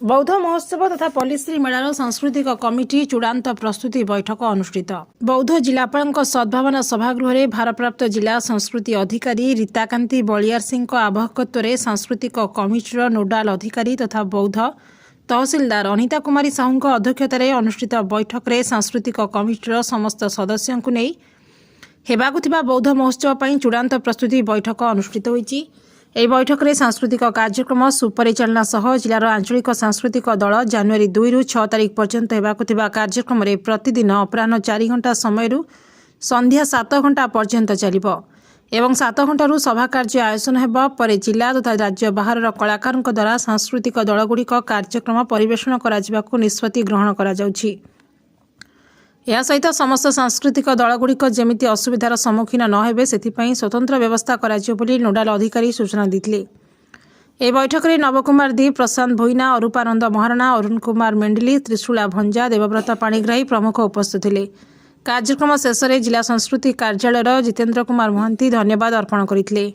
बौद्ध महोत्सव तथा पल्लीश्री मेलार सांस्कृतिक कमिटी चूड़ांत प्रस्तुति बैठक अनुष्ठित। बौद्ध जिलापाल सद्भावना सभागृह भारप्राप्त जिला संस्कृति अधिकारी रीताकांति बलियार सिंह आवाहकत्व में सांस्कृतिक कमिटीर नोडाल अधिकारी तथा बौद्ध तहसिलदार अनिता कुमारी साहू अध्यक्षतार अनुष्ठित बैठक में सांस्कृतिक कमिटीर समस्त सदस्यों को नहीं हेबाकुथिबा बौद्ध महोत्सव पर चूड़ांत प्रस्तुति बैठक अनुष्ठित होईछि। ଏହି ବୈଠକରେ ସାଂସ୍କୃତିକ କାର୍ଯ୍ୟକ୍ରମ ସୁପରିଚାଳନା ସହ ଜିଲ୍ଲାର ଆଞ୍ଚଳିକ ସାଂସ୍କୃତିକ ଦଳ ଜାନୁଆରୀ 2ରୁ 6 ତାରିଖ ପର୍ଯ୍ୟନ୍ତ ହେବାକୁ ଥିବା କାର୍ଯ୍ୟକ୍ରମରେ ପ୍ରତିଦିନ ଅପରାହ୍ନ 4 ଘଣ୍ଟା ସମୟରୁ ସନ୍ଧ୍ୟା 7 ଘଣ୍ଟା ପର୍ଯ୍ୟନ୍ତ ଚାଲିବ ଏବଂ 7 ଘଣ୍ଟାରୁ ସଭା କାର୍ଯ୍ୟ ଆୟୋଜନ ହେବ। ପରେ ଜିଲ୍ଲା ତଥା ରାଜ୍ୟ ବାହାରର କଳାକାରଙ୍କ ଦ୍ୱାରା ସାଂସ୍କୃତିକ ଦଳଗୁଡ଼ିକ କାର୍ଯ୍ୟକ୍ରମ ପରିବେଷଣ କରାଯିବାକୁ ନିଷ୍ପତ୍ତି ଗ୍ରହଣ କରାଯାଉଛି। ଏହା ସହିତ ସମସ୍ତ ସାଂସ୍କୃତିକ ଦଳଗୁଡ଼ିକ ଯେମିତି ଅସୁବିଧାର ସମ୍ମୁଖୀନ ନ ହେବେ ସେଥିପାଇଁ ସ୍ୱତନ୍ତ୍ର ବ୍ୟବସ୍ଥା କରାଯିବ ବୋଲି ନୋଡାଲ ଅଧିକାରୀ ସୂଚନା ଦେଇଥିଲେ। ଏହି ବୈଠକରେ ନବକୁମାର ଦୀ, ପ୍ରଶାନ୍ତ ଭୋଇନା, ଅରୁପାନନ୍ଦ ମହାରଣା, ଅରୁଣ କୁମାର ମେଣ୍ଡିଲି, ତ୍ରିଶୂଳା ଭଞ୍ଜା, ଦେବବ୍ରତ ପାଣିଗ୍ରାହୀ ପ୍ରମୁଖ ଉପସ୍ଥିତ ଥିଲେ। କାର୍ଯ୍ୟକ୍ରମ ଶେଷରେ ଜିଲ୍ଲା ସଂସ୍କୃତି କାର୍ଯ୍ୟାଳୟର ଜିତେନ୍ଦ୍ର କୁମାର ମହାନ୍ତି ଧନ୍ୟବାଦ ଅର୍ପଣ କରିଥିଲେ।